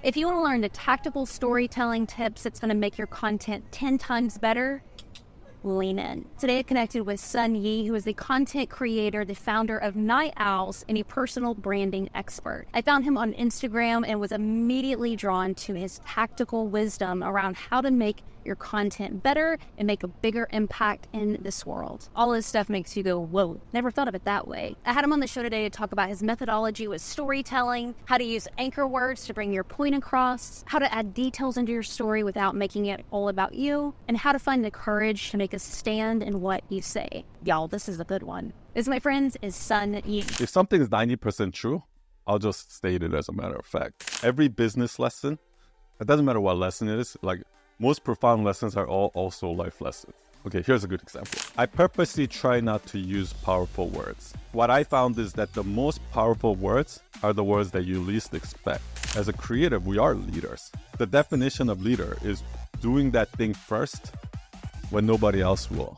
If you want to learn the tactical storytelling tips that's going to make your content 10 times better, lean in. Today I connected with Sun Yi, who is the content creator, the founder of Night Owls, and a personal branding expert. I found him on Instagram and was immediately drawn to his tactical wisdom around how to make your content better and make a bigger impact in this world. All this stuff makes you go, whoa, never thought of it that way. I had him on the show today to talk about his methodology with storytelling, how to use anchor words to bring your point across, how to add details into your story without making it all about you, and how to find the courage to make a stand in what you say. Y'all, this is a good one. This, my friends, is Sun Yi. If something is 90% true, I'll just state it as a matter of fact. Every business lesson, it doesn't matter what lesson it is, like most profound lessons are all also life lessons. Okay, here's a good example. I purposely try not to use powerful words. What I found is that the most powerful words are the words that you least expect. As a creative, we are leaders. The definition of leader is doing that thing first when nobody else will.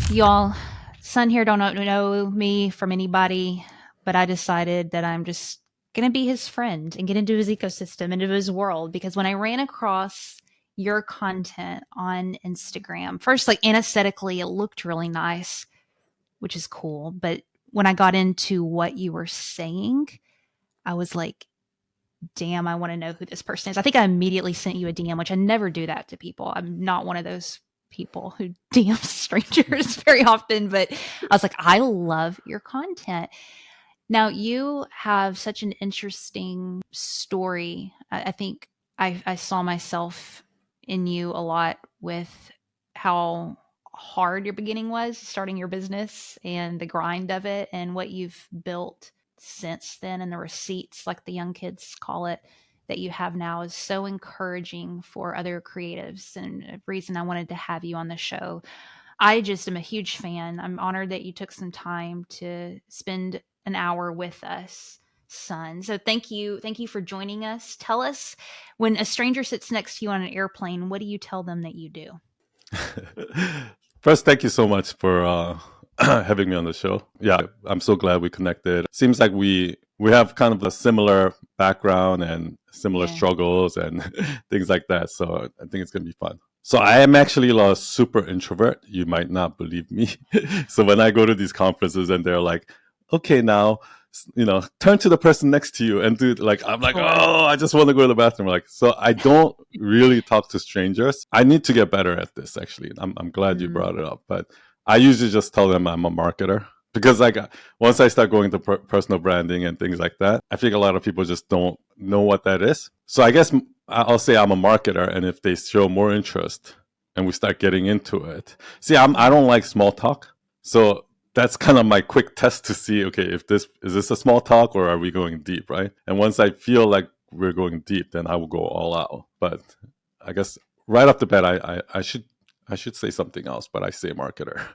Y'all, Sun here don't know me from anybody, but I decided that I'm just going to be his friend and get into his ecosystem, into his world. Because when I ran across your content on Instagram, first, like aesthetically, it looked really nice, which is cool. But when I got into what you were saying, I was like, damn, I want to know who this person is. I think I immediately sent you a DM, which I never do that to people. I'm not one of those people who DM strangers very often, but I was like, I love your content. Now, you have such an interesting story. I think I saw myself in you a lot with how hard your beginning was, starting your business and the grind of it and what you've built since then, and the receipts, like the young kids call it, that you have now is so encouraging for other creatives, and a reason I wanted to have you on the show. I just am a huge fan. I'm honored that you took some time to spend an hour with us, Sun. So thank you for joining us. Tell us, when a stranger sits next to you on an airplane, what do you tell them that you do? First, thank you so much for having me on the show. Yeah, I'm so glad we connected. Seems like we have kind of a similar background and similar struggles and things like that. So I think it's going to be fun. So I am actually a super introvert. You might not believe me. So when I go to these conferences and they're like, okay, now, turn to the person next to you and do like, I'm like, oh, I just want to go to the bathroom. Like, so I don't really talk to strangers. I need to get better at this, actually. I'm glad you brought it up, but I usually just tell them I'm a marketer, because like once I start going to personal branding and things like that, I think a lot of people just don't know what that is. So I guess I'll say I'm a marketer, and if they show more interest and we start getting into it, see, I don't like small talk. So that's kind of my quick test to see, okay, is this a small talk or are we going deep, right? And once I feel like we're going deep, then I will go all out. But I guess right off the bat, I should say something else, but I say marketer.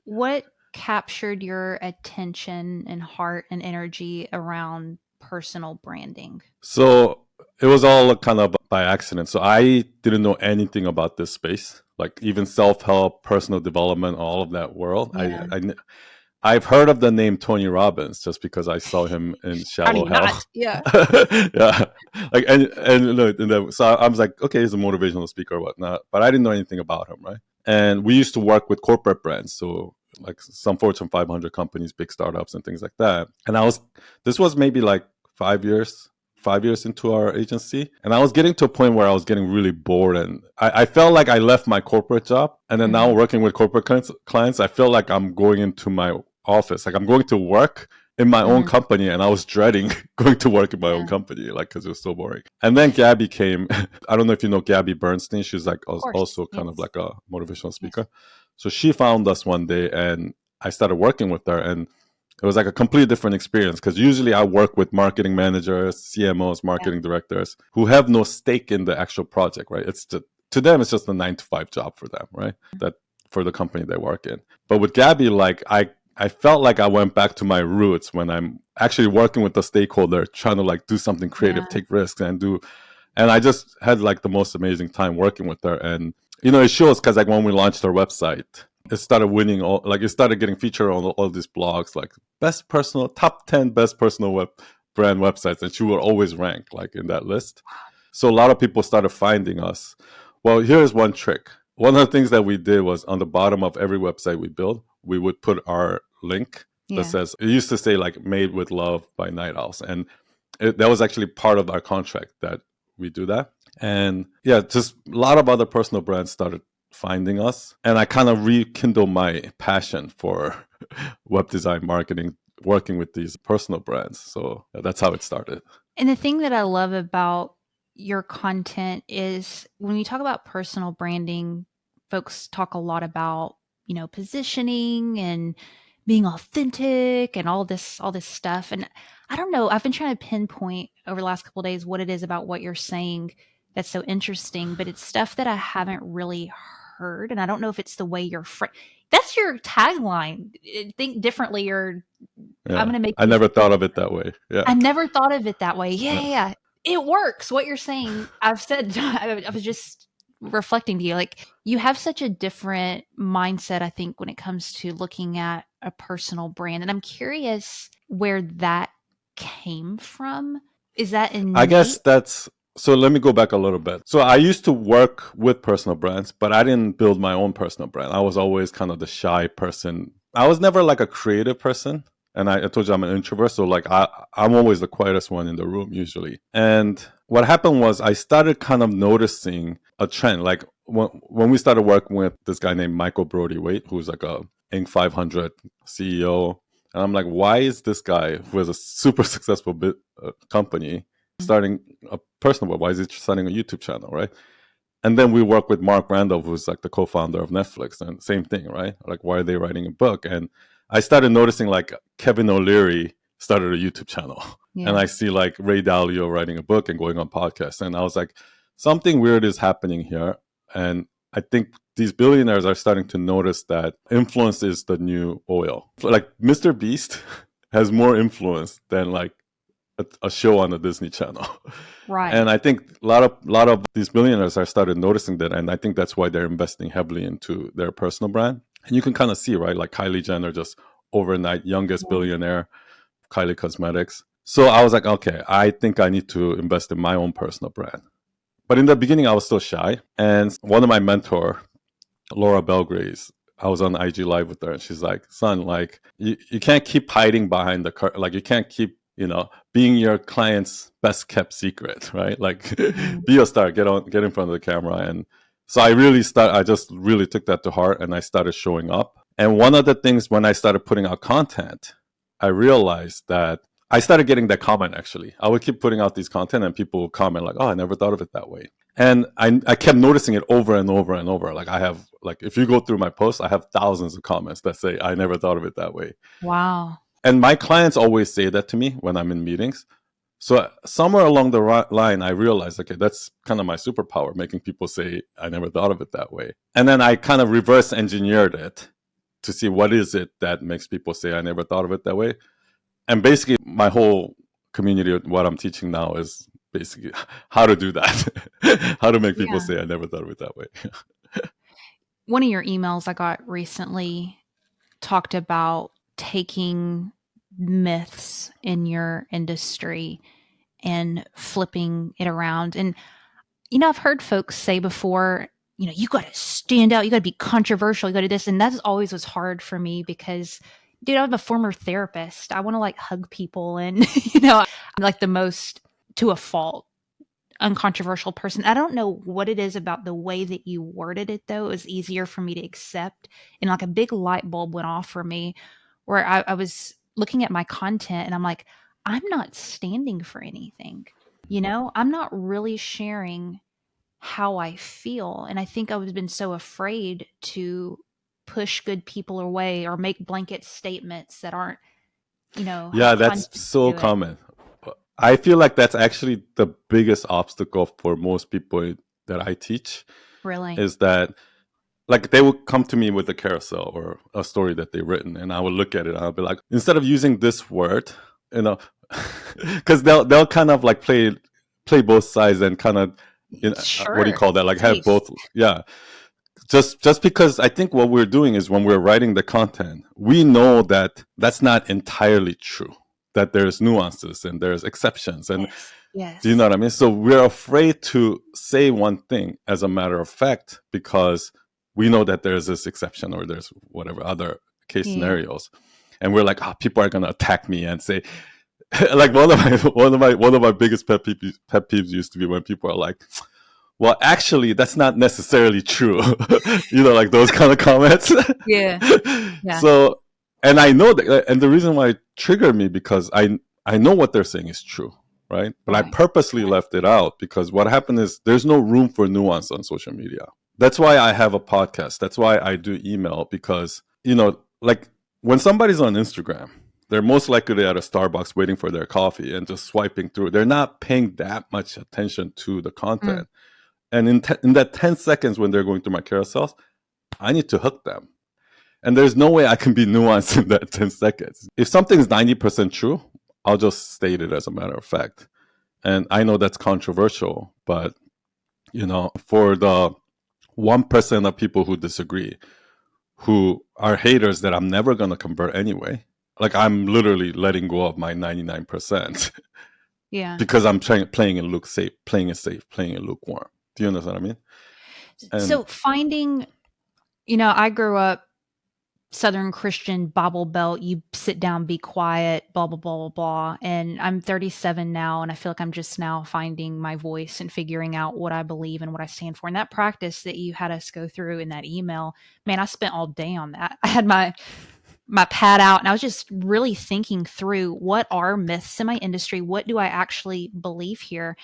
What captured your attention and heart and energy around personal branding? So it was all kind of by accident. So I didn't know anything about this space, like even self-help, personal development, all of that world. Yeah. I've heard of the name Tony Robbins just because I saw him in Shallow Hell. Yeah. Yeah. Like, so I was like, okay, he's a motivational speaker or whatnot, but I didn't know anything about him, right? And we used to work with corporate brands. So like some Fortune 500 companies, big startups and things like that. And this was maybe like 5 years into our agency. And I was getting to a point where I was getting really bored. And I felt like I left my corporate job. And then now working with corporate clients, I feel like I'm going into my office. Like I'm going to work in my own company. And I was dreading going to work in my own company, like, because it was so boring. And then Gabby came. I don't know if you know Gabby Bernstein. She's like also kind of like a motivational speaker. Yes. So she found us one day and I started working with her. And it was like a completely different experience, because usually I work with marketing managers, CMOs, marketing directors who have no stake in the actual project, right? To them, it's just a 9-to-5 job for them, right? That for the company they work in. But with Gabby, like I felt like I went back to my roots when I'm actually working with the stakeholder, trying to like do something creative, take risks and I just had like the most amazing time working with her. And it shows, because like when we launched our website, it started winning it started getting featured on all these blogs, like top 10 best personal brand websites, and she would always rank like in that list. So a lot of people started finding us. Well, here's one trick. One of the things that we did was on the bottom of every website we built, we would put our link that says, it used to say like "Made with Love" by Night Owls, and that was actually part of our contract that we do that. And yeah, just a lot of other personal brands started finding us, and I kind of rekindled my passion for web design marketing, working with these personal brands. So that's how it started. And the thing that I love about your content is when we talk about personal branding, folks talk a lot about, positioning and being authentic and all this stuff. And I don't know, I've been trying to pinpoint over the last couple of days what it is about what you're saying that's so interesting, but it's stuff that I haven't really heard. And I don't know if it's the way you're that's your tagline. Think differently, or I'm going to make I never thought of it that way. Yeah. I never thought of it that way. Yeah. It works. What you're saying, I've said, I was just reflecting to you, like you have such a different mindset, I think, when it comes to looking at a personal brand. And I'm curious where that came from. Is that innate? I guess so let me go back a little bit. So I used to work with personal brands, but I didn't build my own personal brand. I was always kind of the shy person. I was never like a creative person. And I told you I'm an introvert, so like I'm always the quietest one in the room usually. And what happened was I started kind of noticing a trend. Like when we started working with this guy named Michael Brody-Waite, who's like a Inc. 500 CEO, and I'm like, why is this guy who has a super successful company starting a personal brand? Why is he starting a YouTube channel, right? And then we work with Mark Randolph, who's like the co-founder of Netflix, and same thing, right? Like, why are they writing a book? And I started noticing like Kevin O'Leary started a YouTube channel, and I see like Ray Dalio writing a book and going on podcasts. And I was like, something weird is happening here. And I think these billionaires are starting to notice that influence is the new oil. Like Mr. Beast has more influence than like a show on the Disney Channel. Right. And I think a lot of these billionaires are started noticing that. And I think that's why they're investing heavily into their personal brand. And you can kind of see, right? Like Kylie Jenner, just overnight youngest billionaire, Kylie Cosmetics. So I was like, okay, I think I need to invest in my own personal brand. But in the beginning, I was still shy. And one of my mentor, Laura Belgrace, I was on IG Live with her, and she's like, son, like you can't keep hiding behind the curtain. Like you can't keep, being your client's best kept secret, right? Like be a star, get in front of the camera. And so I just really took that to heart, and I started showing up. And one of the things when I started putting out content, I realized that I started getting that comment, actually. I would keep putting out these content and people would comment like, oh, I never thought of it that way. And I kept noticing it over and over and over. Like I have, like if you go through my posts, I have thousands of comments that say, I never thought of it that way. Wow. And my clients always say that to me when I'm in meetings. So somewhere along the line, I realized, okay, that's kind of my superpower, making people say, I never thought of it that way. And then I kind of reverse engineered it to see what is it that makes people say, I never thought of it that way. And basically, my whole community, what I'm teaching now is basically how to do that, how to make people say, I never thought of it that way. One of your emails I got recently talked about taking myths in your industry and flipping it around. And, I've heard folks say before, you got to stand out, you got to be controversial, you got to do this. And that always was hard for me because, dude, I'm a former therapist. I want to like hug people and, I'm like the most, to a fault, uncontroversial person. I don't know what it is about the way that you worded it, though. It was easier for me to accept. And like a big light bulb went off for me where I was looking at my content and I'm like, I'm not standing for anything. I'm not really sharing how I feel. And I think I was been so afraid to push good people away or make blanket statements that aren't, Yeah, that's so common. I feel like that's actually the biggest obstacle for most people that I teach. Really? Is that like they would come to me with a carousel or a story that they've written, and I would look at it and I'll be like, instead of using this word, because they'll kind of like play both sides and kind of, Sure. what do you call that? Like have both. Yeah. just because I think what we're doing is when we're writing the content, we know that that's not entirely true, that there's nuances and there's exceptions. And Yes. do you know what I mean? So we're afraid to say one thing as a matter of fact because we know that there's this exception or there's whatever other case scenarios. And we're like, people are going to attack me and say, like one of my biggest pet peeves used to be when people are like, well, actually, that's not necessarily true. Like those kind of comments. Yeah. So, and I know that, and the reason why it triggered me because I know what they're saying is true, right? But I purposely left it out because what happened is there's no room for nuance on social media. That's why I have a podcast. That's why I do email because, like when somebody's on Instagram, they're most likely at a Starbucks waiting for their coffee and just swiping through. They're not paying that much attention to the content. And in that 10 seconds when they're going through my carousels, I need to hook them. And there's no way I can be nuanced in that 10 seconds. If something's 90% true, I'll just state it as a matter of fact. And I know that's controversial, but, for the 1% of people who disagree, who are haters that I'm never going to convert anyway, like I'm literally letting go of my 99%. Yeah. Because I'm playing it safe, playing it lukewarm. Do you understand what I mean? So finding, I grew up Southern Christian Bible Belt. You sit down, be quiet, blah, blah, blah, blah, blah. And I'm 37 now, and I feel like I'm just now finding my voice and figuring out what I believe and what I stand for. And that practice that you had us go through in that email, man, I spent all day on that. I had my pad out and I was just really thinking through what are myths in my industry? What do I actually believe here?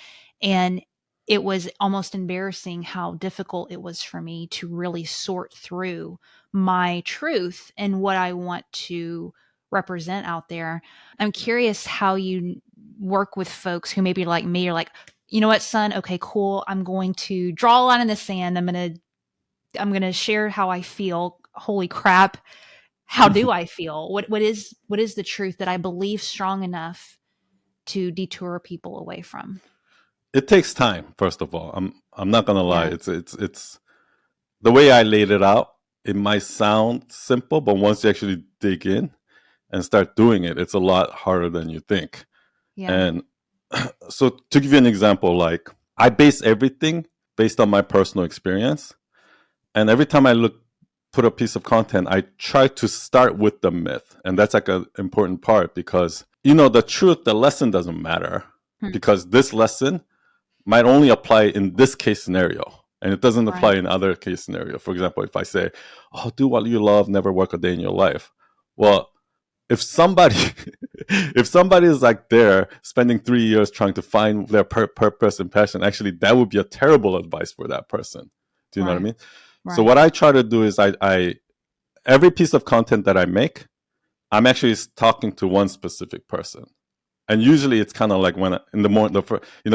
And it was almost embarrassing how difficult it was for me to really sort through my truth and what I want to represent out there. I'm curious how you work with folks who maybe like me are like, you know what, son? Okay, cool. I'm going to draw a line in the sand. I'm going to share how I feel. Holy crap. How do I feel? What is the truth that I believe strong enough to detour people away from? It takes time, first of all. I'm not gonna lie. Yeah. It's the way I laid it out. It might sound simple, but once you actually dig in and start doing it, it's a lot harder than you think. Yeah. And so to give you an example, like I base everything based on my personal experience. And every time I put a piece of content, I try to start with the myth. And that's like an important part because, the truth, the lesson doesn't matter because this lesson might only apply in this case scenario. And it doesn't apply in other case scenario. For example, if I say, do what you love, never work a day in your life. Well, if somebody is like there spending 3 years trying to find their purpose and passion, actually, that would be a terrible advice for that person. Do you know what I mean? Right. So what I try to do is I every piece of content that I make, I'm actually talking to one specific person. And usually it's kind of like when in the morning,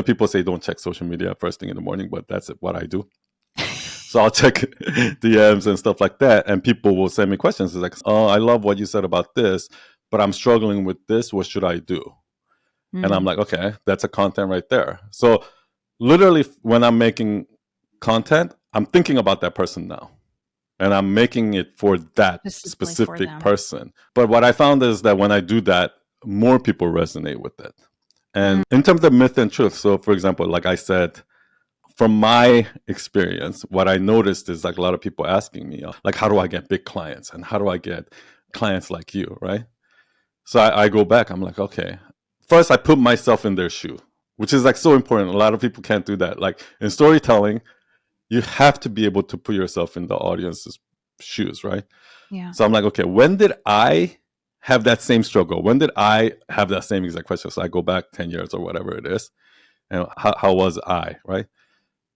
people say don't check social media first thing in the morning, but that's what I do. So I'll check DMs and stuff like that. And people will send me questions. It's like, I love what you said about this, but I'm struggling with this. What should I do? And I'm like, okay, that's a content right there. So literally when I'm making content, I'm thinking about that person now. And I'm making it for that specific person. But what I found is that when I do that, more people resonate with it. And in terms of myth and truth, so for example, like I said, from my experience, what I noticed is like a lot of people asking me, like, how do I get big clients? And how do I get clients like you, right? So I go back, I'm like, okay, first I put myself in their shoe, which is like so important. A lot of people can't do that. Like in storytelling, you have to be able to put yourself in the audience's shoes, right? Yeah. So I'm like, okay, when did I have that same struggle? When did I have that same exact question? So I go back 10 years or whatever it is. And how was I, right?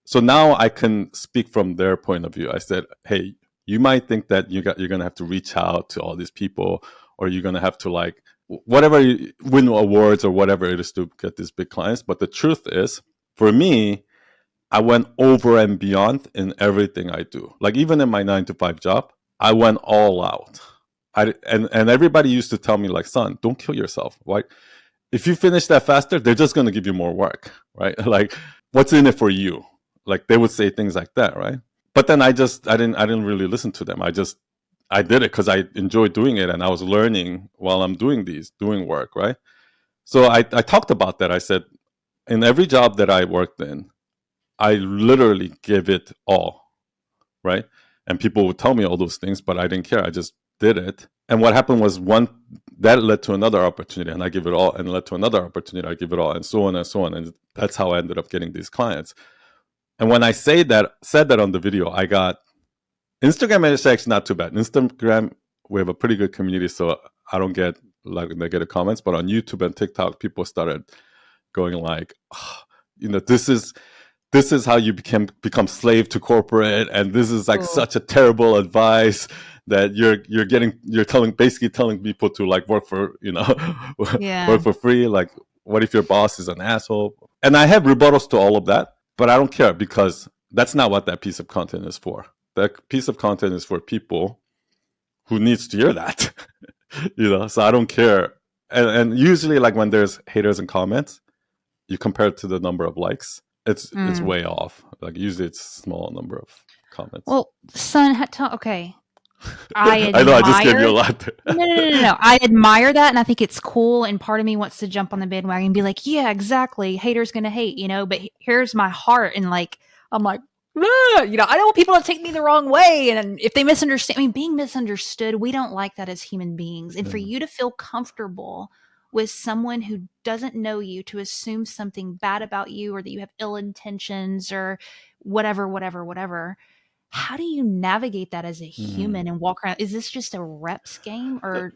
So now I can speak from their point of view. I said, hey, you might think that you're going to have to reach out to all these people, or you're going to have to like, whatever, win awards or whatever it is to get these big clients. But the truth is, for me, I went over and beyond in everything I do. Like even in my 9-to-5 job, I went all out. And everybody used to tell me like, son, don't kill yourself. Right? If you finish that faster, they're just going to give you more work, right? Like, what's in it for you? Like they would say things like that, right? But then I didn't really listen to them. I did it because I enjoyed doing it, and I was learning while I'm doing work, right? So I talked about that. I said, in every job that I worked in, I literally give it all, right? And people would tell me all those things, but I didn't care. I just did it. And what happened was one that led to another opportunity, and I give it all, and led to another opportunity, I give it all, and so on and so on. And that's how I ended up getting these clients. And when I said that on the video, I got Instagram is actually not too bad. Instagram, we have a pretty good community, so I don't get like negative comments. But on YouTube and TikTok, people started going like, oh, this is how you become slave to corporate, and this is like such a terrible advice that you're basically telling people to like work for work for free. Like, what if your boss is an asshole? And I have rebuttals to all of that, but I don't care, because that's not what that piece of content is for. That piece of content is for people who needs to hear that. So I don't care. And usually, like, when there's haters and comments, you compare it to the number of likes, it's way off. Like, usually it's a small number of comments. Well, son, okay. I know I just gave you a lot. No. I admire that, and I think it's cool. And part of me wants to jump on the bandwagon and be like, yeah, exactly. Haters gonna hate, But here's my heart, and like, I'm like, I don't want people to take me the wrong way. And if they misunderstand, being misunderstood, we don't like that as human beings. And for you to feel comfortable with someone who doesn't know you to assume something bad about you, or that you have ill intentions, or whatever. How do you navigate that as a human and walk around? Is this just a reps game, or?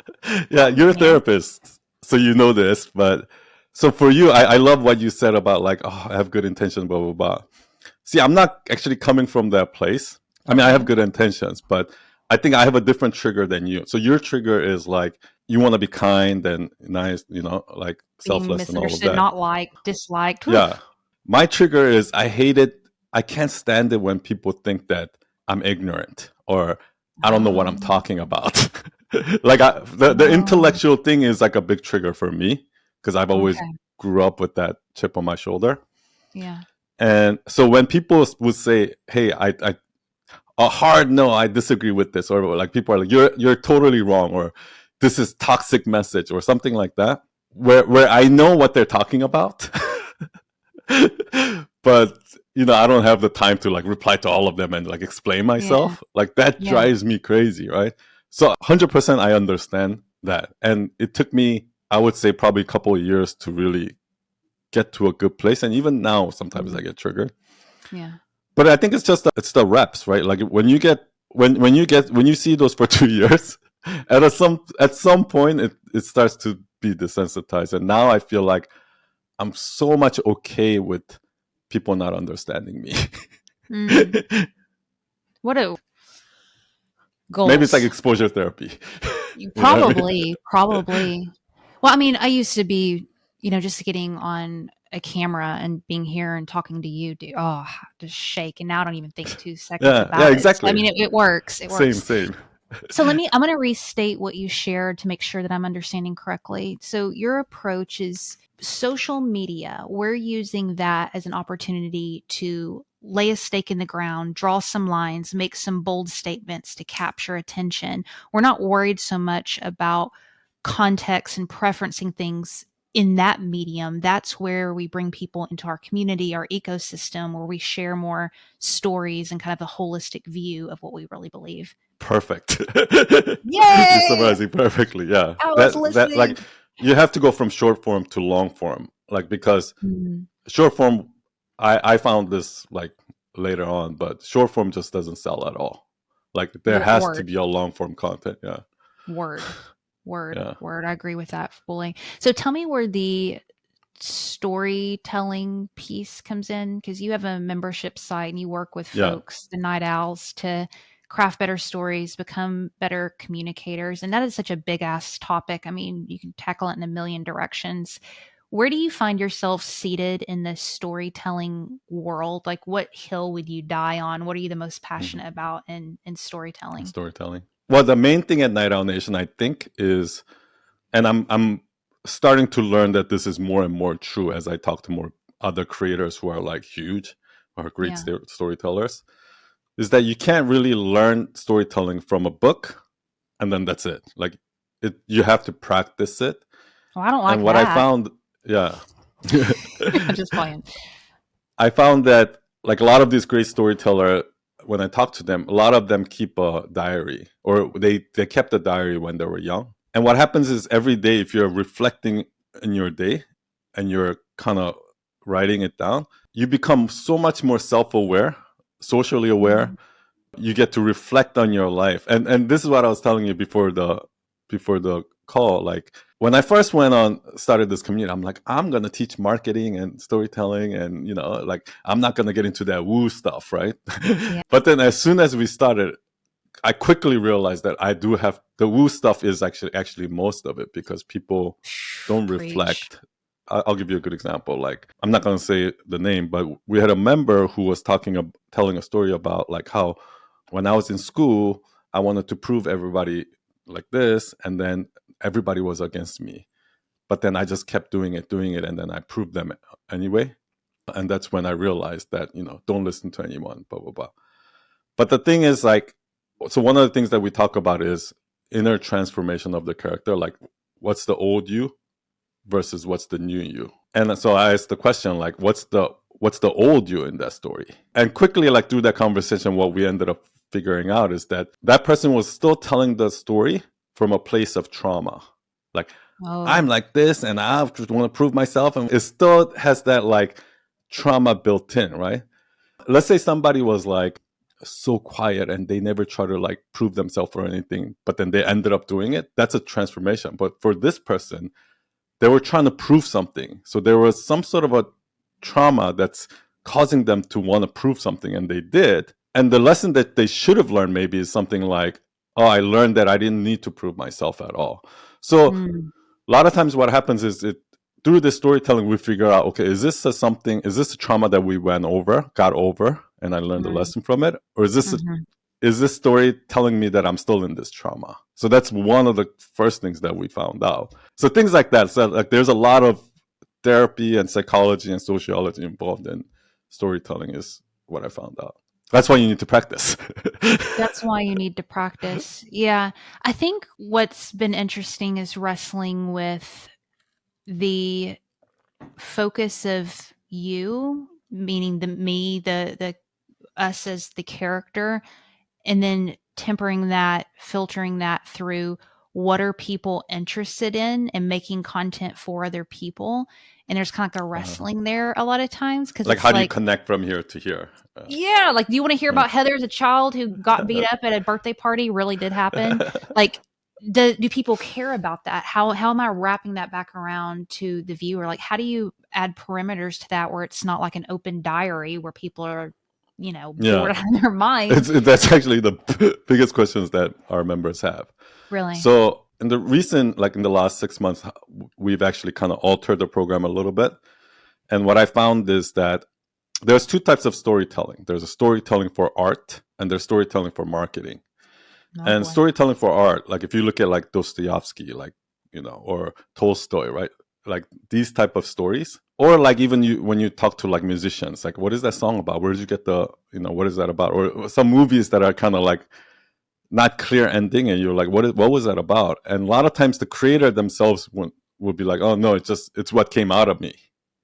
Yeah, you're a therapist, so you know this. But so for you, I love what you said about like, oh, I have good intentions, blah, blah, blah. See, I'm not actually coming from that place. I mean, I have good intentions, but I think I have a different trigger than you. So your trigger is like, you want to be kind and nice, like selfless and all of that. Not liked, disliked. Yeah. My trigger is I can't stand it when people think that I'm ignorant or I don't know what I'm talking about. Like the intellectual thing is like a big trigger for me, because I've always grew up with that chip on my shoulder. Yeah. And so when people would say, hey, a hard no, I disagree with this, or like people are like, you're totally wrong, or this is toxic message, or something like that, where I know what they're talking about, but I don't have the time to like reply to all of them and like explain myself. Yeah. Like that drives me crazy, right? So 100% I understand that, and it took me, I would say, probably a couple of years to really get to a good place. And even now, sometimes I get triggered. Yeah. But I think it's the reps, right? Like when you see those for 2 years, at some point it starts to be desensitized. And now I feel like I'm so much okay with people not understanding me. What a goal. Maybe it's like exposure therapy. Probably. Well, I mean, I used to be, just getting on a camera and being here and talking to you, just shake. And now I don't even think 2 seconds about it. Yeah, exactly. So, I mean, it works. It works. Same. So I'm going to restate what you shared to make sure that I'm understanding correctly. So your approach is social media. We're using that as an opportunity to lay a stake in the ground, draw some lines, make some bold statements to capture attention. We're not worried so much about context and preferencing things in that medium. That's where we bring people into our community, our ecosystem, where we share more stories and kind of a holistic view of what we really believe. Perfect. Yay! You're summarizing perfectly. Yeah. I was listening. Like, you have to go from short form to long form, like, because short form, I found this like later on, but short form just doesn't sell at all. Like there has to be a long form content. Yeah. Word. I agree with that fully. So tell me where the storytelling piece comes in, because you have a membership site and you work with folks, the night owls, to craft better stories, become better communicators. And that is such a big ass topic. I mean, you can tackle it in a million directions. Where do you find yourself seated in the storytelling world? Like, what hill would you die on? What are you the most passionate about in storytelling? Well, the main thing at Night Owl Nation, I think, is, and I'm starting to learn that this is more and more true as I talk to more other creators who are like huge or great storytellers. is that you can't really learn storytelling from a book and then that's it. Like you have to practice it. Well, I don't like And what that. I found, yeah. I'm just playing. I found that like a lot of these great storyteller, when I talk to them, a lot of them keep a diary, or they kept a diary when they were young. And what happens is every day, if you're reflecting in your day and you're kind of writing it down, you become so much more self-aware, socially aware. Mm-hmm. You get to reflect on your life. And this is what I was telling you before the call. Like when I first started this community, I'm like, I'm gonna teach marketing and storytelling, and like I'm not gonna get into that woo stuff, right? Yeah. But then as soon as we started, I quickly realized that I do have the woo stuff is actually most of it, because people don't Preach. reflect. I'll give you a good example. Like, I'm not going to say the name, but we had a member who was telling a story about like how when I was in school, I wanted to prove everybody like this, and then everybody was against me. But then I just kept doing it, and then I proved them anyway. And that's when I realized that, don't listen to anyone, blah, blah, blah. But the thing is, like, so one of the things that we talk about is inner transformation of the character. Like, what's the old you versus what's the new you? And so I asked the question, like, what's the old you in that story? And quickly, like, through that conversation, what we ended up figuring out is that person was still telling the story from a place of trauma. Like, I'm like this and I just want to prove myself. And it still has that like trauma built in, right? Let's say somebody was like so quiet and they never try to like prove themselves or anything, but then they ended up doing it. That's a transformation. But for this person, they were trying to prove something. So there was some sort of a trauma that's causing them to want to prove something, and they did. And the lesson that they should have learned maybe is something like, oh, I learned that I didn't need to prove myself at all. So a lot of times what happens is through this storytelling, we figure out, okay, is this a trauma that we got over, and I learned a lesson from it? Or is this story telling me that I'm still in this trauma? So that's one of the first things that we found out. So things like that. So like there's a lot of therapy and psychology and sociology involved in storytelling is what I found out. That's why you need to practice. That's why you need to practice. Yeah. I think what's been interesting is wrestling with the focus of you, meaning the us as the character, and then tempering that, filtering that through what are people interested in and making content for other people. And there's kind of like a wrestling there a lot of times. Cause like how do you connect from here to here? Yeah. Like, do you want to hear about Heather as a child who got beat up at a birthday party? Really did happen. Like, do people care about that? How am I wrapping that back around to the viewer? Like, how do you add perimeters to that where it's not like an open diary where people are, bored out of their minds? That's actually the biggest questions that our members have. Really? So in the last 6 months, we've actually kind of altered the program a little bit. And what I found is that there's two types of storytelling. There's a storytelling for art and there's storytelling for marketing. Storytelling for art, like if you look at like Dostoevsky, like, or Tolstoy, right? Like these type of stories, or like even when you talk to like musicians, like what is that song about? Where did you get what is that about? Or some movies that are kind of like not clear ending, and you're like, what was that about? And a lot of times the creator themselves would be like, oh no, it's what came out of me.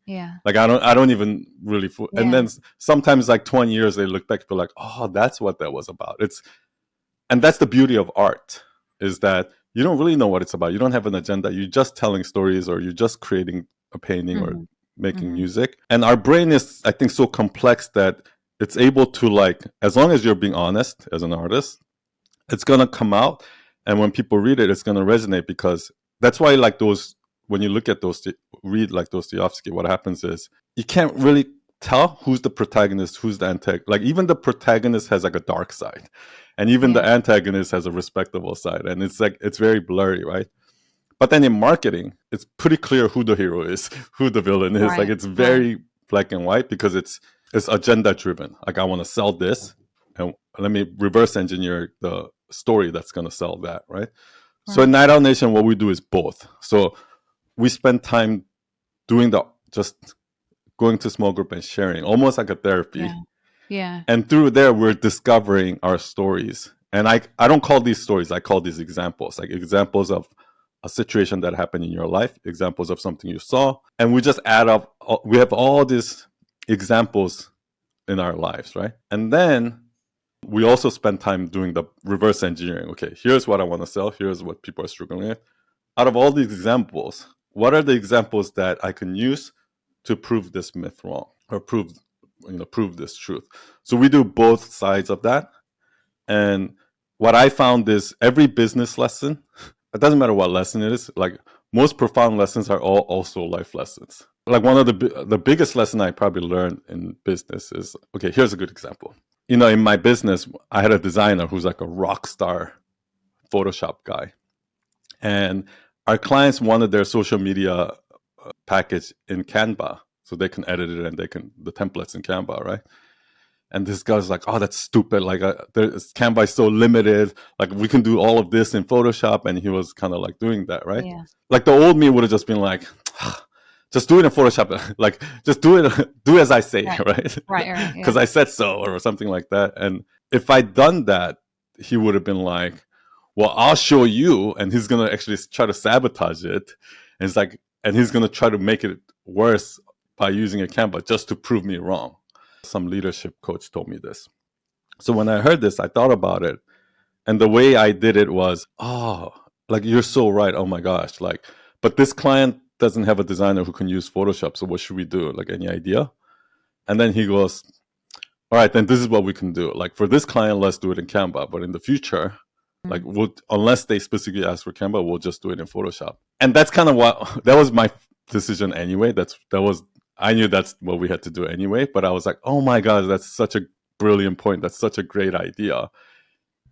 Yeah. Like I don't even really. And then sometimes like 20 years they look back and be like, oh, that's what that was about. And that's the beauty of art, is that you don't really know what it's about. You don't have an agenda. You're just telling stories, or you're just creating a painting or making music. And our brain is, I think, so complex that it's able to, like, as long as you're being honest as an artist, it's going to come out. And when people read it, it's going to resonate, because that's why, like, when you look at read like Dostoevsky, what happens is you can't really tell who's the protagonist, who's the antagonist. Like even the protagonist has like a dark side, and even the antagonist has a respectable side, and it's like it's very blurry, right? But then in marketing, it's pretty clear who the hero is, who the villain is. Right. Like it's very black and white, because it's agenda driven. Like I want to sell this, and let me reverse engineer the story that's going to sell that, right? So in Night Owl Nation, what we do is both. So we spend time doing just going to small group and sharing, almost like a therapy. Yeah. And through there, we're discovering our stories. And I don't call these stories, I call these examples, like examples of a situation that happened in your life, examples of something you saw. And we just add up, we have all these examples in our lives, right? And then we also spend time doing the reverse engineering. Okay, here's what I want to sell. Here's what people are struggling with. Out of all these examples, what are the examples that I can use to prove this myth wrong or prove this truth? So we do both sides of that. And what I found is every business lesson, it doesn't matter what lesson it is, like most profound lessons are all also life lessons. Like one of the biggest lesson I probably learned in business is, okay, here's a good example. In my business, I had a designer who's like a rock star Photoshop guy. And our clients wanted their social media package in Canva so they can edit it and the templates in Canva, right? And this guy's like, oh, that's stupid. Like, Canva is so limited. Like, we can do all of this in Photoshop. And he was kind of like doing that, right? Yeah. Like, the old me would have just been like, just do it in Photoshop. Like, just do as I say, right? Right. Because I said so, or something like that. And if I'd done that, he would have been like, well, I'll show you. And he's going to actually try to sabotage it. And it's like, and he's going to try to make it worse by using a Canva just to prove me wrong. Some leadership coach told me this. So when I heard this, I thought about it. And the way I did it was, oh, like, you're so right. Oh my gosh. Like, but this client doesn't have a designer who can use Photoshop. So what should we do? Like, any idea? And then he goes, all right, then this is what we can do. Like, for this client, let's do it in Canva. But in the future, like, unless they specifically ask for Canva, we'll just do it in Photoshop. And that's kind of that was my decision anyway. I knew that's what we had to do anyway, but I was like, oh my God, that's such a brilliant point. That's such a great idea.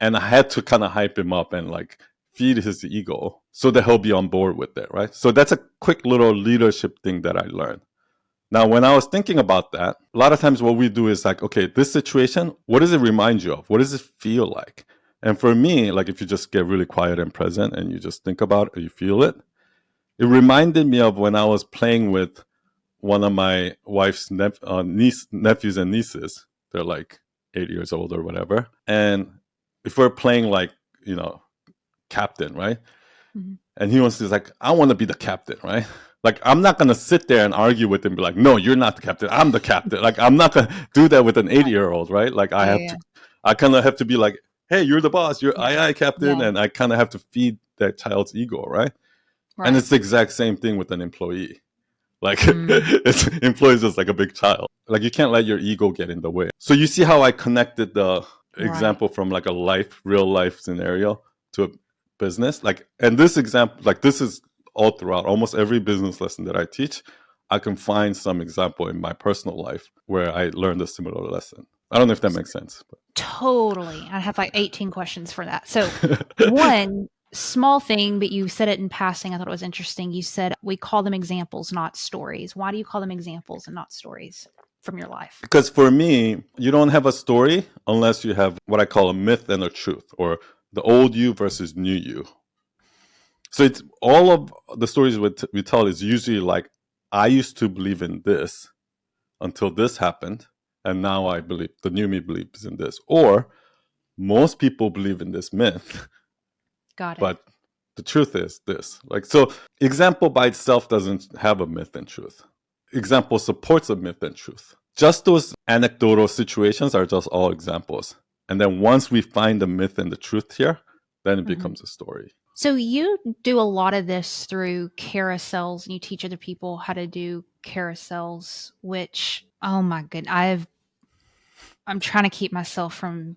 And I had to kind of hype him up and like feed his ego so that he'll be on board with it, right? So that's a quick little leadership thing that I learned. Now, when I was thinking about that, a lot of times what we do is like, okay, this situation, what does it remind you of? What does it feel like? And for me, like, if you just get really quiet and present and you just think about it or you feel it, it reminded me of when I was playing with one of my wife's nephews and nieces. They're like 8 years old or whatever. And if we're playing like, captain, right? Mm-hmm. And he's like, I want to be the captain, right? Like, I'm not going to sit there and argue with him and be like, no, you're not the captain. I'm the captain. Like, I'm not going to do that with an 8-year-old, right? Like, I kind of have to be like, hey, you're the boss. You're aye, captain. Yeah. And I kind of have to feed that child's ego, right? And it's the exact same thing with an employee. Like, employees is like a big child. Like, you can't let your ego get in the way. So you see how I connected the example from like a real life scenario to a business. Like, and this example, like, this is all throughout almost every business lesson that I teach. I can find some example in my personal life where I learned a similar lesson. I don't know if that makes sense. But. Totally. I have like 18 questions for that. So one small thing, but you said it in passing. I thought it was interesting. You said we call them examples, not stories. Why do you call them examples and not stories from your life? Because for me, you don't have a story unless you have what I call a myth and a truth, or the old you versus new you. So it's all of the stories we tell is usually like, I used to believe in this until this happened, and now I believe, the new me believes in this. Or most people believe in this myth. Got it. But the truth is this. Like, so example by itself doesn't have a myth and truth. Example supports a myth and truth. Just those anecdotal situations are just all examples. And then once we find the myth and the truth here, then it becomes a story. So you do a lot of this through carousels, and you teach other people how to do carousels, which, oh my goodness, I'm trying to keep myself from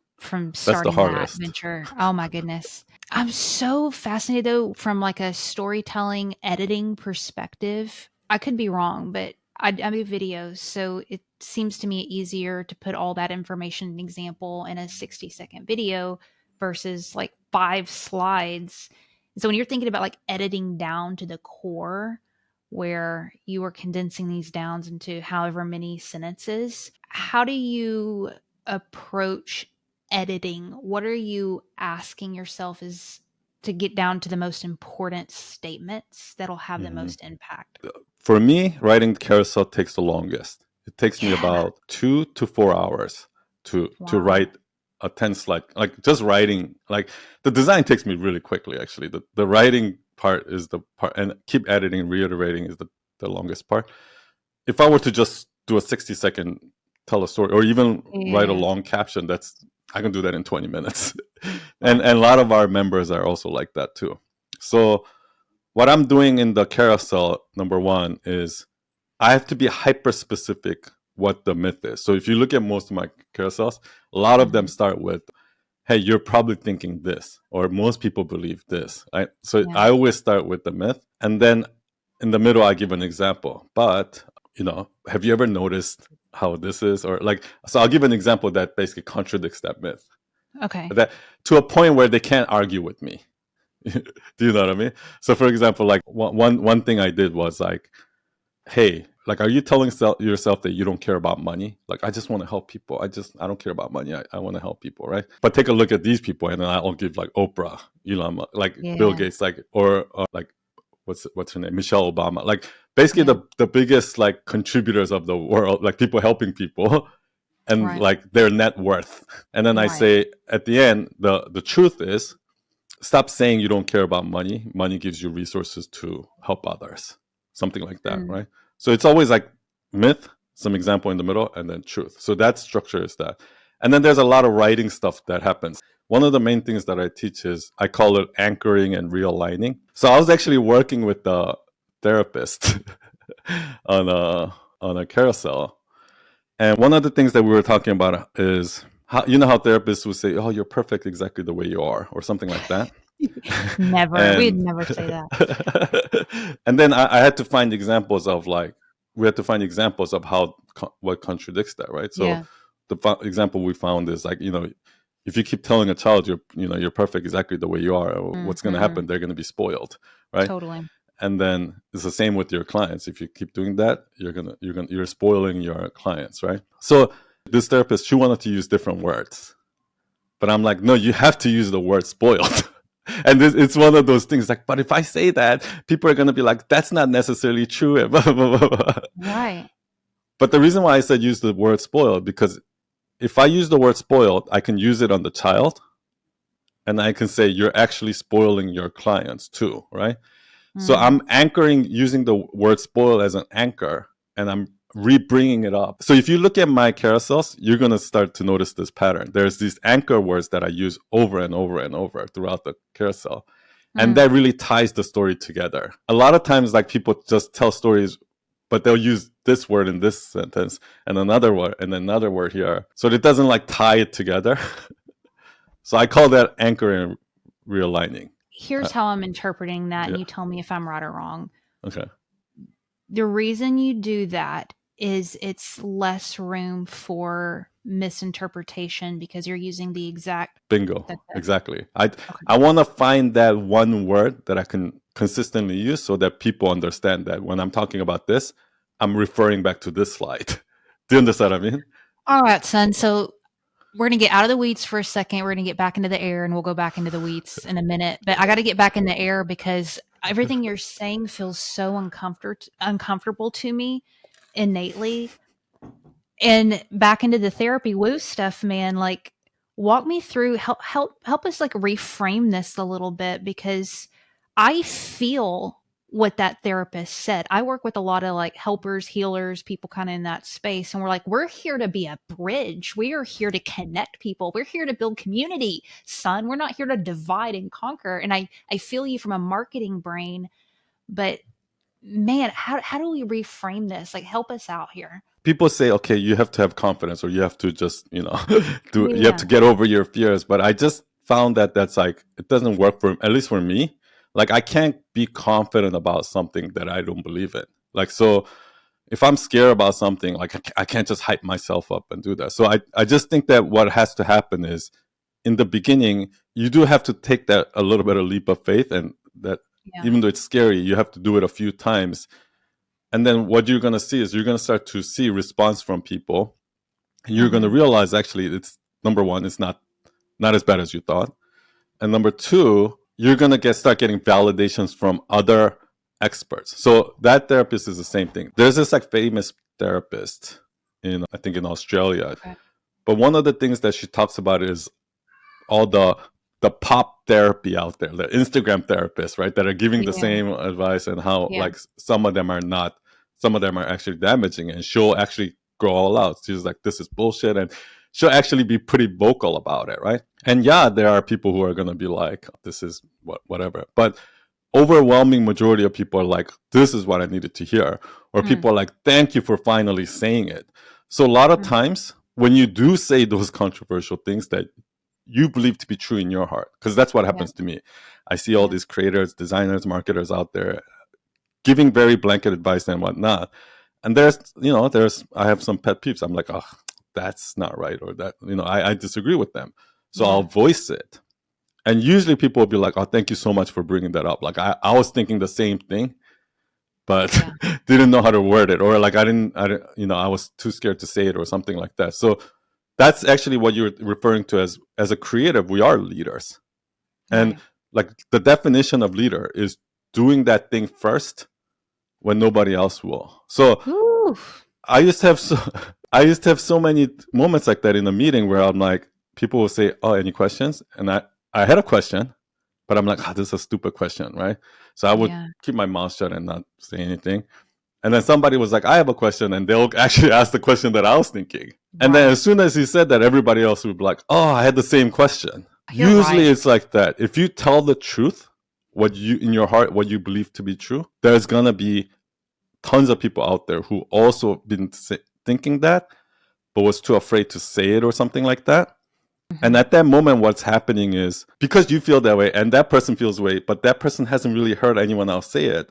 starting that venture. Oh my goodness. I'm so fascinated though, from like a storytelling editing perspective. I could be wrong, but I make videos, so it seems to me easier to put all that information, an example, in a 60-second video versus like 5 slides. And so when you're thinking about like editing down to the core, where you are condensing these down into however many sentences, how do you approach editing? What are you asking yourself is to get down to the most important statements that'll have the most impact? For me, writing carousel takes the longest. It takes me about 2 to 4 hours. to Wow. write a 10 slide, like just writing. Like the design takes me really quickly, actually. The writing part is the part, and keep editing, reiterating is the longest part. If I were to just do a 60-second tell a story, or even write a Yeah. long caption, I can do that in 20 minutes. And a lot of our members are also like that too. So what I'm doing in the carousel, number one, is I have to be hyper specific what the myth is. So if you look at most of my carousels, a lot of them start with, hey, you're probably thinking this, or most people believe this. Right? So Yeah. I always start with the myth, and then in the middle I give an example. But have you ever noticed how this is? Or like, so I'll give an example that basically contradicts that myth. Okay. That to a point where they can't argue with me. Do you know what I mean? So for example, like one thing I did was like, hey, like, are you telling yourself that you don't care about money? Like, I just want to help people. I don't care about money. I want to help people, right? But take a look at these people, and then I'll give like Oprah, Elon Musk, like Bill Yeah. Gates, like, or like what's her name, Michelle Obama, like basically Yeah. the biggest like contributors of the world, like people helping people, and Right. like their net worth. And then I Right. say at the end, the truth is, stop saying you don't care about money. Money gives you resources to help others. Something like that, right? So it's always like myth, some example in the middle, and then truth. So that structure is that. And then there's a lot of writing stuff that happens. One of the main things that I teach is, I call it anchoring and realigning. So I was actually working with a therapist on a carousel. And one of the things that we were talking about is, how therapists would say, oh, you're perfect exactly the way you are, or something like that. Never. We'd never say that. And then I had to find examples of how what contradicts that, right? So Yeah. the example we found is like, if you keep telling a child you're perfect exactly the way you are, what's going to happen? They're going to be spoiled, right? Totally. And then it's the same with your clients. If you keep doing that, you're spoiling your clients, right? So this therapist, she wanted to use different words, but I'm like, no, you have to use the word spoiled. And it's one of those things like, but if I say that, people are going to be like, that's not necessarily true. Right. But the reason why I said use the word spoiled, because if I use the word spoiled, I can use it on the child, and I can say you're actually spoiling your clients too, right? So I'm anchoring, using the word spoil as an anchor, and I'm re-bringing it up. So if you look at my carousels, you're going to start to notice this pattern. There's these anchor words that I use over and over and over throughout the carousel. And that really ties the story together. A lot of times, like, people just tell stories, but they'll use this word in this sentence and another word and another word here. So it doesn't like tie it together. So I call that anchor and realigning. Here's how I'm interpreting that, and yeah. you tell me if I'm right or wrong. Okay. The reason you do that is it's less room for misinterpretation because you're using the exact bingo. Exactly. I want to find that one word that I can consistently use so that people understand that when I'm talking about this, I'm referring back to this slide. Do you understand what I mean? All right, son. So we're going to get out of the weeds for a second. We're going to get back into the air, and we'll go back into the weeds in a minute. But I got to get back in the air because everything you're saying feels so uncomfortable to me innately. And back into the therapy woo stuff, man, like, walk me through, help us like reframe this a little bit, because I feel what that therapist said. I work with a lot of like helpers, healers, people kind of in that space. And we're like, we're here to be a bridge. We are here to connect people. We're here to build community, son. We're not here to divide and conquer. And I feel you from a marketing brain, but man, how do we reframe this? Like, help us out here. People say, okay, you have to have confidence, or you have to just, you have to get over your fears. But I just found that that's like, it doesn't work at least for me. Like, I can't be confident about something that I don't believe in. Like, so if I'm scared about something, like, I can't just hype myself up and do that. So I just think that what has to happen is, in the beginning, you do have to take that a little bit of leap of faith, and that even though it's scary, you have to do it a few times. And then what you're going to see is, you're going to start to see response from people. And you're going to realize, actually, it's, number one, it's not as bad as you thought. And number two, you're going to start getting validations from other experts. So that therapist is the same thing. There's this like famous therapist I think in Australia, But one of the things that she talks about is all the pop therapy out there, the Instagram therapists, right, that are giving the same advice, and how like some of them are not, some of them are actually damaging, and she'll actually go all out. She's like, this is bullshit, and she'll actually be pretty vocal about it, right? And yeah, there are people who are going to be like, this is whatever, but overwhelming majority of people are like, this is what I needed to hear, or people are like, thank you for finally saying it. So a lot of times when you do say those controversial things that you believe to be true in your heart, because that's what happens to me. I see all these creators, designers, marketers out there giving very blanket advice and whatnot. And there's, I have some pet peeves. I'm like, oh, that's not right. Or that, I disagree with them. So I'll voice it. And usually people will be like, oh, thank you so much for bringing that up. Like I was thinking the same thing, but didn't know how to word it. Or like, I was too scared to say it or something like that. So that's actually what you're referring to as a creative. We are leaders. And like the definition of leader is doing that thing first when nobody else will. So I used to have so many moments like that in a meeting where I'm like, people will say, oh, any questions? And I had a question, but I'm like, this is a stupid question, right? So I would keep my mouth shut and not say anything. And then somebody was like, I have a question, and they'll actually ask the question that I was thinking. And then as soon as he said that, everybody else would be like, oh, I had the same question. Usually it's like that. If you tell the truth, what you in your heart, what you believe to be true, there's going to be tons of people out there who also been thinking that, but was too afraid to say it or something like that. And at that moment, what's happening is, because you feel that way and that person feels way, but that person hasn't really heard anyone else say it.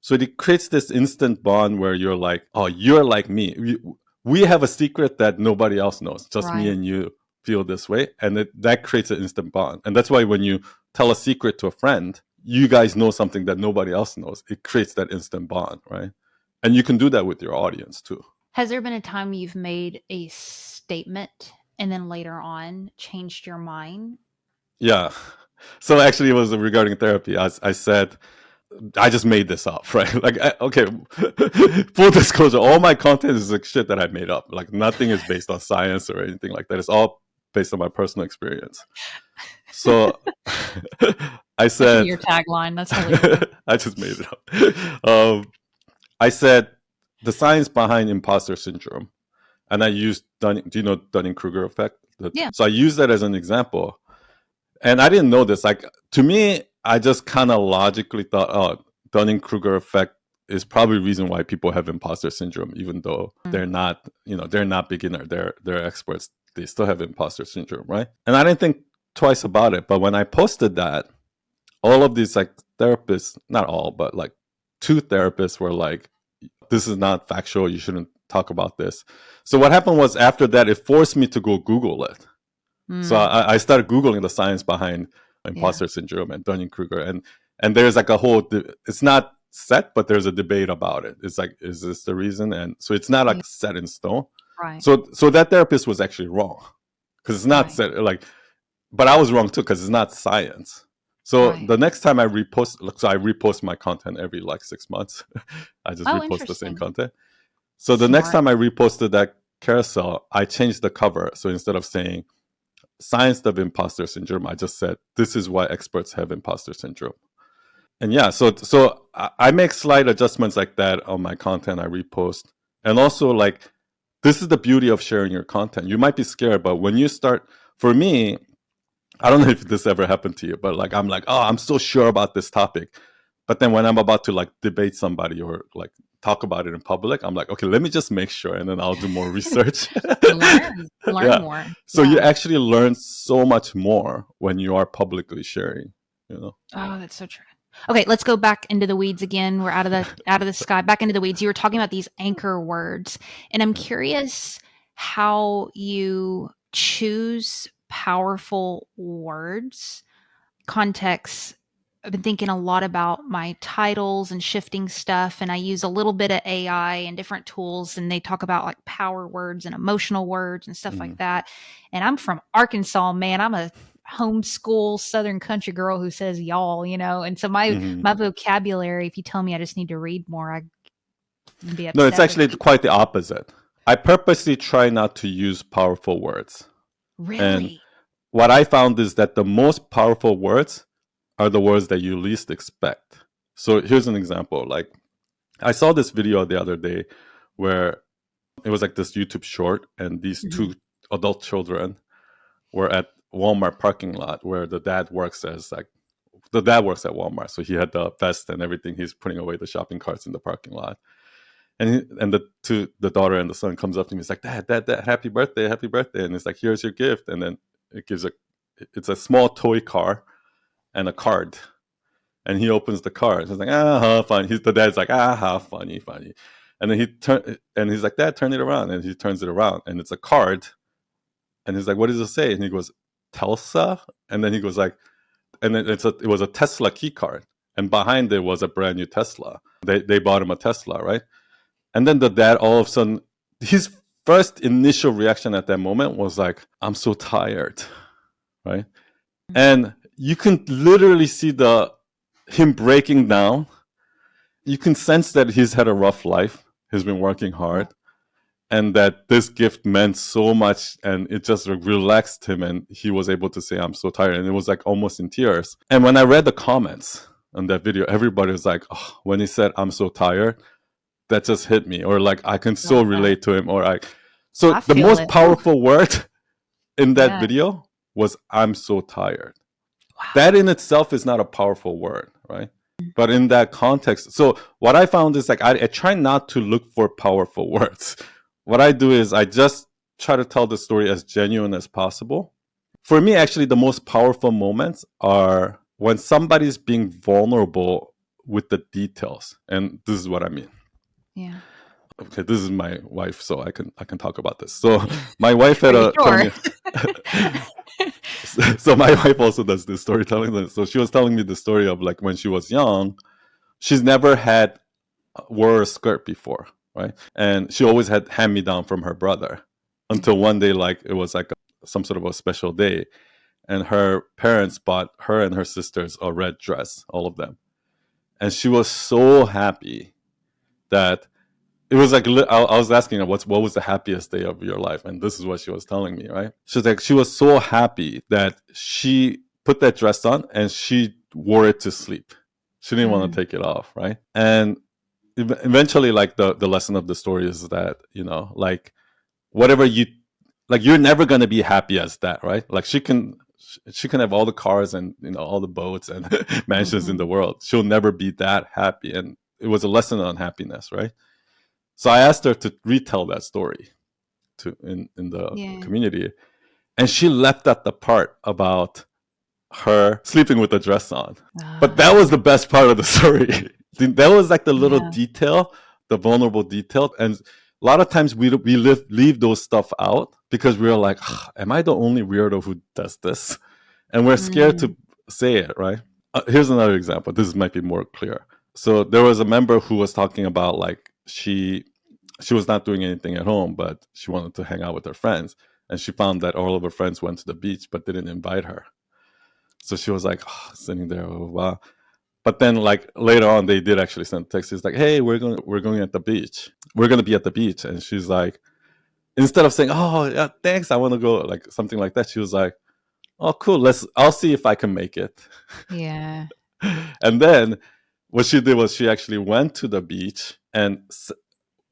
So it creates this instant bond where you're like, oh, you're like me. We have a secret that nobody else knows. Just me and you feel this way. And that creates an instant bond. And that's why when you tell a secret to a friend, you guys know something that nobody else knows. It creates that instant bond, right? And you can do that with your audience too. Has there been a time you've made a statement and then later on changed your mind? Yeah. So actually it was regarding therapy. I said, I just made this up, right? Like, okay, full disclosure, all my content is like shit that I made up. Like nothing is based on science or anything like that. It's all based on my personal experience. So I said, your tagline, that's hilarious. I just made it up. I said the science behind imposter syndrome, and I used do you know Dunning-Kruger effect? So I used that as an example, and I didn't know this. Like, to me, I just kind of logically thought, oh, Dunning-Kruger effect is probably the reason why people have imposter syndrome, even though they're not, they're not beginner, they're experts. They still have imposter syndrome, right? And I didn't think twice about it. But when I posted that, all of these like therapists, not all, but like 2 therapists were like, this is not factual. You shouldn't talk about this. So what happened was, after that, it forced me to go Google it. So I started Googling the science behind imposter syndrome and Dunning-Kruger. And there's like a whole, it's not set, but there's a debate about it. It's like, is this the reason? And so it's not like set in stone. Right. So that therapist was actually wrong, because it's not set, like, but I was wrong too, because it's not science. So the next time I repost my content every like 6 months. I just repost the same content. So the next time I reposted that carousel, I changed the cover. So instead of saying science of imposter syndrome, I just said, this is why experts have imposter syndrome. And so I make slight adjustments like that on my content I repost. And also, like, this is the beauty of sharing your content. You might be scared, but when you start, for me, I don't know if this ever happened to you, but like, I'm like, oh, I'm so sure about this topic. But then when I'm about to like debate somebody or like talk about it in public, I'm like, okay, let me just make sure, and then I'll do more research. learn more. So you actually learn so much more when you are publicly sharing, Oh, that's so true. Okay, let's go back into the weeds again. We're out of the sky, back into the weeds. You were talking about these anchor words, and I'm curious how you choose powerful words. Context. I've been thinking a lot about my titles and shifting stuff, and I use a little bit of AI and different tools, and they talk about like power words and emotional words and stuff like that. And I'm from Arkansas, man. I'm a homeschool Southern country girl who says y'all, and so my vocabulary, if you tell me I just need to read more, I'd be upset. No, it's actually quite the opposite. I purposely try not to use powerful words. And Really? what I found is that the most powerful words are the words that you least expect. So here's an example. Like, I saw this video the other day where it was like this YouTube short, and these Mhm. two adult children were at Walmart parking lot where the dad works at Walmart. So he had the vest and everything. He's putting away the shopping carts in the parking lot. And the daughter and the son comes up to me. He's like, Dad, happy birthday. And it's like, here's your gift. And then it's a small toy car and a card. And he opens the card. He's like, funny. The dad's like, funny. And then he's like, Dad, turn it around. And he turns it around, and it's a card. And he's like, what does it say? And he goes, Telsa. And then he goes like, and then it was a Tesla key card. And behind it was a brand new Tesla. They bought him a Tesla, right? And then the dad, all of a sudden, his first initial reaction at that moment was like, I'm so tired, right? And you can literally see him breaking down. You can sense that he's had a rough life. He's been working hard. And that this gift meant so much, and it just relaxed him, and he was able to say, I'm so tired. And it was like almost in tears. And when I read the comments on that video, everybody was like, when he said, I'm so tired, that just hit me, or like I can so relate to him, so I the feel most it. powerful word in that Yeah. video was I'm so tired. Wow. That in itself is not a powerful word, right? But in that context, so what I found is like I try not to look for powerful words. What I do is I just try to tell the story as genuine as possible. For me, actually, the most powerful moments are when somebody's being vulnerable with the details. And this is what I mean. Yeah. Okay, this is my wife, so I can talk about this. So my wife had told me. So my wife also does this storytelling. So she was telling me the story of like when she was young, she's never had wore a skirt before, right? And she always had hand me down from her brother until one day, like it was like some sort of a special day, and her parents bought her and her sisters a red dress, all of them, and she was so happy that. It was like I was asking her what was the happiest day of your life, and this is what she was telling me. Right? She's like she was so happy that she put that dress on and she wore it to sleep. She didn't want to take it off, right? And eventually, like the lesson of the story is that like whatever you're never gonna be happy as that, right? Like she can have all the cars and all the boats and mansions in the world. She'll never be that happy, and it was a lesson on happiness, right? So I asked her to retell that story in the community, and she left out the part about her sleeping with the dress on. But that was the best part of the story. That was like the little detail, the vulnerable detail, and a lot of times we leave those stuff out because we're like, am I the only weirdo who does this? And we're scared to say it, right? Here's another example. This might be more clear. So there was a member who was talking about like she was not doing anything at home, but she wanted to hang out with her friends, and she found that all of her friends went to the beach but didn't invite her. So she was like sitting there, wow. But then like later on, they did actually send a text. It's like, hey, we're going at the beach. We're going to be at the beach, and she's like, instead of saying, oh yeah, thanks, I want to go, like something like that, she was like, oh cool, I'll see if I can make it. Yeah. And then what she did was she actually went to the beach and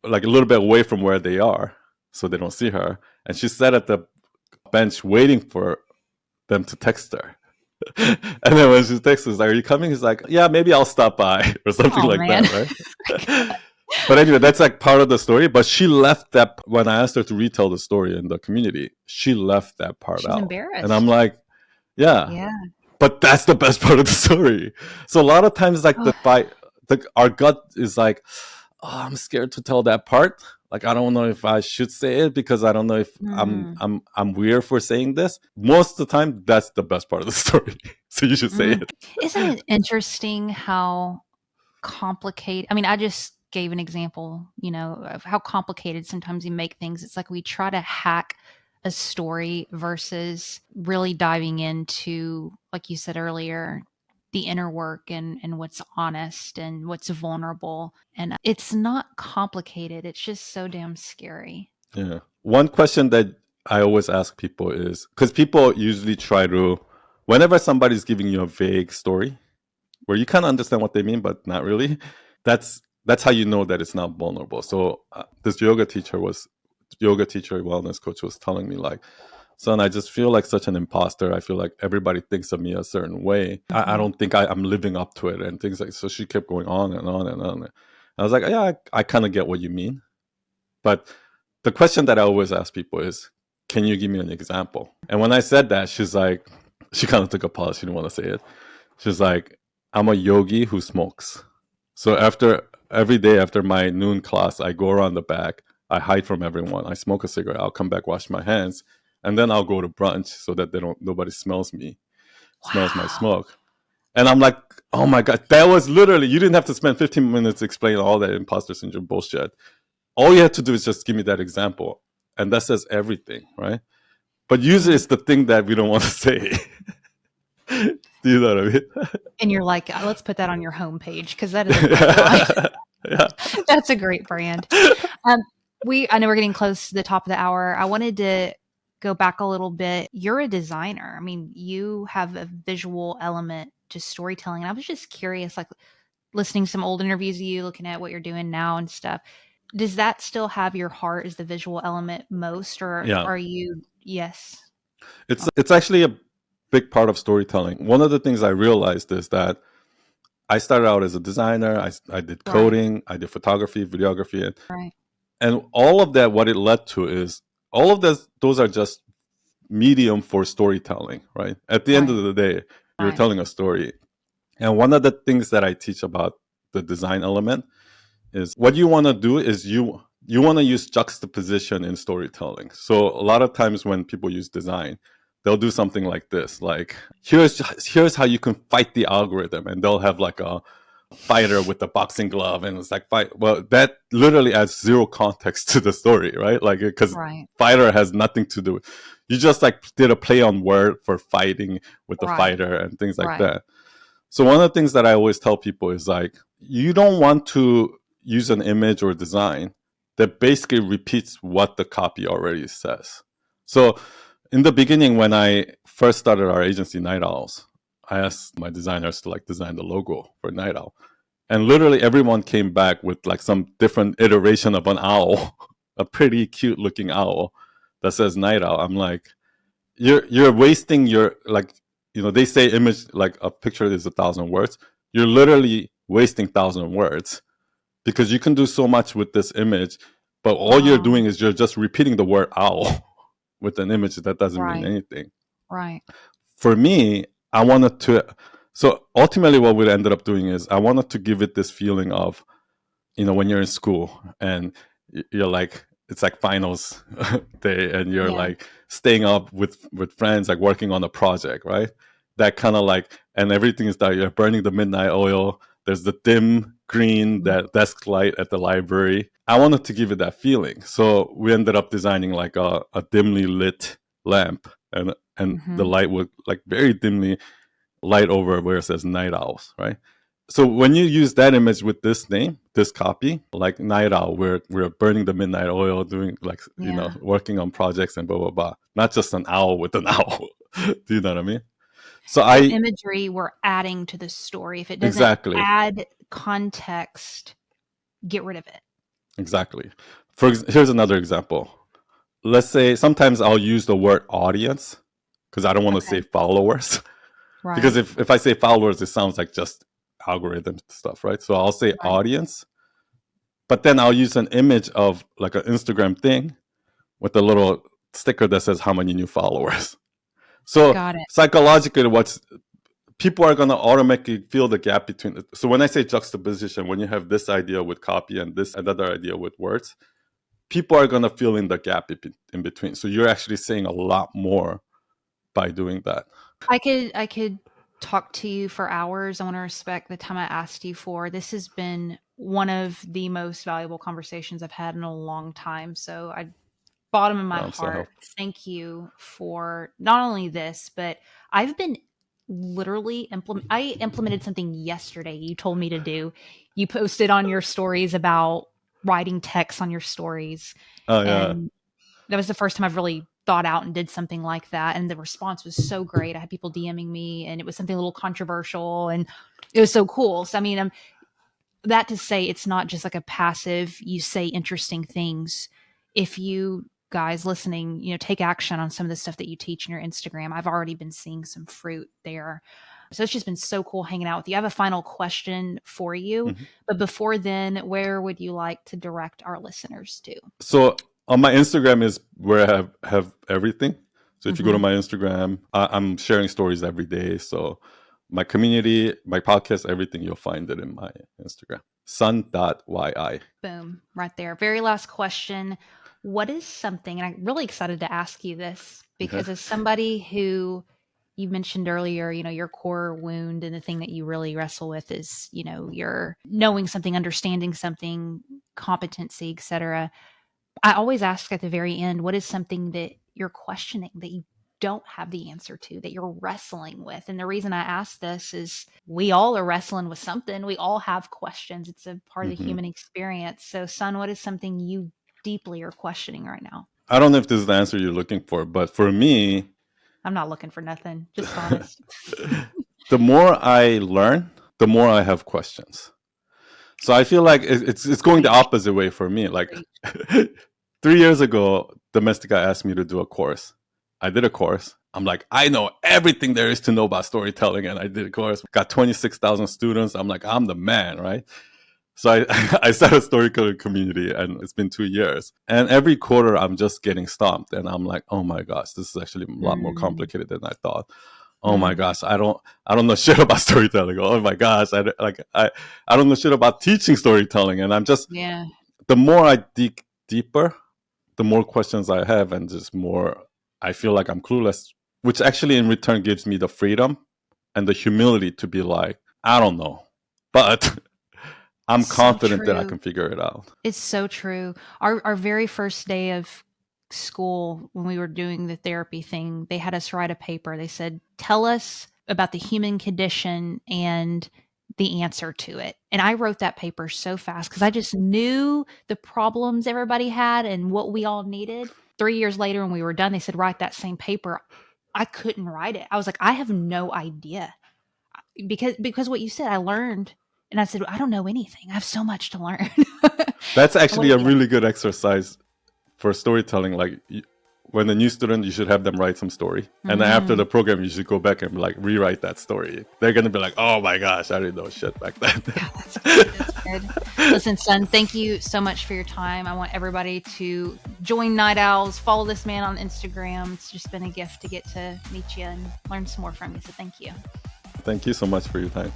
like a little bit away from where they are so they don't see her, and she sat at the bench waiting for them to text her. And then when she texts us like, are you coming? He's like, yeah, maybe I'll stop by or something that, right? But anyway, that's like part of the story. But she left that when I asked her to retell the story in the community, she left that part She's out. embarrassed. And I'm like, yeah. But that's the best part of the story. So a lot of times like our gut is like, oh, I'm scared to tell that part. Like I don't know if I should say it because I don't know if I'm weird for saying this. Most of the time, that's the best part of the story. So you should say it. Isn't it interesting how complicated? I mean, I just gave an example, of how complicated sometimes we make things. It's like we try to hack a story versus really diving into, like you said earlier, the inner work and what's honest and what's vulnerable. And it's not complicated. It's just so damn scary. Yeah. One question that I always ask people is, because people usually try to, whenever somebody's giving you a vague story where you kind of understand what they mean, but not really, that's how you know that it's not vulnerable. So this yoga teacher, wellness coach was telling me like, son, I just feel like such an imposter. I feel like everybody thinks of me a certain way. I don't think I'm living up to it and things like. So she kept going on and on and on. I was like, yeah, I kind of get what you mean, but the question that I always ask people is, can you give me an example? And when I said that, she's like, she kind of took a pause. She didn't want to say it. She's like, I'm a yogi who smokes. So every day after my noon class, I go around the back, I hide from everyone, I smoke a cigarette, I'll come back, wash my hands, and then I'll go to brunch so that nobody smells my smoke. And I'm like, oh my God, that was literally, you didn't have to spend 15 minutes explaining all that imposter syndrome bullshit. All you have to do is just give me that example. And that says everything, right? But usually it's the thing that we don't want to say. Do you know what I mean? And you're like, let's put that on your homepage because that is a great line. Yeah. That's a great brand. I know we're getting close to the top of the hour. I wanted to go back a little bit. You're a designer. I mean, you have a visual element to storytelling. And I was just curious, like listening to some old interviews of you, looking at what you're doing now and stuff. Does that still have your heart as the visual element most, or Yeah. are you? Yes. It's actually a big part of storytelling. One of the things I realized is that I started out as a designer. I did coding, I did photography, videography, and all of that. What it led to is all of those are just medium for storytelling, right? At the end of the day, you're telling a story. And one of the things that I teach about the design element is what you want to do is you want to use juxtaposition in storytelling. So a lot of times when people use design, they'll do something like this, like here's how you can fight the algorithm, and they'll have like a fighter with a boxing glove, and it's like fight. Well, that literally adds zero context to the story, right? Like because fighter has nothing to do. You just like did a play on word for fighting with the fighter and things like that. So one of the things that I always tell people is like, you don't want to use an image or design that basically repeats what the copy already says. So in the beginning, when I first started our agency, Night Owls, I asked my designers to like design the logo for Night Owl. And literally everyone came back with like some different iteration of an owl, a pretty cute looking owl that says Night Owl. I'm like, you're wasting your, like, they say image, like a picture is 1,000 words. You're literally wasting 1,000 words because you can do so much with this image, but all you're doing is you're just repeating the word owl with an image that doesn't mean anything. Right. For me, I wanted to, so ultimately what we ended up doing is I wanted to give it this feeling of, when you're in school and you're like, it's like finals day and you're like staying up with friends, like working on a project, right? That kind of like, and everything is that you're burning the midnight oil. There's the dim green, that desk light at the library. I wanted to give it that feeling. So we ended up designing like a dimly lit lamp, and the light would like very dimly light over where it says Night Owls, right? So when you use that image with this name, this copy, like Night Owl, we're burning the midnight oil, doing like, working on projects and blah, blah, blah. Not just an owl with an owl. Do you know what I mean? So imagery we're adding to the story. If it doesn't add context, get rid of it. Exactly. Here's another example. Let's say sometimes I'll use the word audience because I don't want to say followers. Right. Because if I say followers, it sounds like just algorithm stuff, right? So I'll say audience, but then I'll use an image of like an Instagram thing with a little sticker that says how many new followers. So psychologically, people are going to automatically feel the gap between it. So when I say juxtaposition, when you have this idea with copy and this another idea with words, people are going to fill in the gap in between. So you're actually saying a lot more by doing that. I could talk to you for hours. I want to respect the time I asked you for. This has been one of the most valuable conversations I've had in a long time. So bottom of my heart, thank you for not only this, but I've been literally I implemented something yesterday you told me to do. You posted on your stories about writing text on your stories. Oh, yeah. And that was the first time I've really thought out and did something like that. And the response was so great. I had people DMing me, and it was something a little controversial, and it was so cool. So, I mean, that to say, it's not just like a passive, you say interesting things. If you guys listening, take action on some of the stuff that you teach in your Instagram, I've already been seeing some fruit there. So it's just been so cool hanging out with you. I have a final question for you, Mhm. but before then, where would you like to direct our listeners to? So on my Instagram is where I have everything. So if you go to my Instagram, I'm sharing stories every day. So my community, my podcast, everything, you'll find it in my Instagram. Sun.yi. Boom, right there. Very last question. What is something, and I'm really excited to ask you this because as somebody who you mentioned earlier, your core wound and the thing that you really wrestle with is, your knowing something, understanding something, competency, etc. I always ask at the very end, what is something that you're questioning that you don't have the answer to, that you're wrestling with? And the reason I ask this is we all are wrestling with something. We all have questions. It's a part of the human experience. So, Sun, what is something you deeply are questioning right now? I don't know if this is the answer you're looking for, but for me, I'm not looking for nothing, just honest. the more I learn, the more I have questions. So I feel like it's going the opposite way for me. Like 3 years ago, Domestica asked me to do a course. I did a course. I'm like, I know everything there is to know about storytelling. And I did a course, got 26,000 students. I'm like, I'm the man, right? So I started a storytelling community, and it's been 2 years. And every quarter, I'm just getting stomped. And I'm like, oh my gosh, this is actually a lot more complicated than I thought. Oh my gosh, I don't know shit about storytelling. Oh my gosh, I don't know shit about teaching storytelling. And I'm just, the more I dig deeper, the more questions I have, and just more I feel like I'm clueless, which actually in return gives me the freedom and the humility to be like, I don't know, but I'm confident that I can figure it out. It's so true. Our very first day of school, when we were doing the therapy thing, they had us write a paper. They said, tell us about the human condition and the answer to it. And I wrote that paper so fast because I just knew the problems everybody had and what we all needed. 3 years later, when we were done, they said, write that same paper. I couldn't write it. I was like, I have no idea. Because what you said, I learned. And I said, I don't know anything. I have so much to learn. That's actually a really good exercise for storytelling. Like when a new student, you should have them write some story. And then after the program, you should go back and like rewrite that story. They're going to be like, oh my gosh, I didn't know shit back then. Yeah, that's good. That's good. Listen, Sun, thank you so much for your time. I want everybody to join Night Owls, follow this man on Instagram. It's just been a gift to get to meet you and learn some more from you. So thank you. Thank you so much for your time.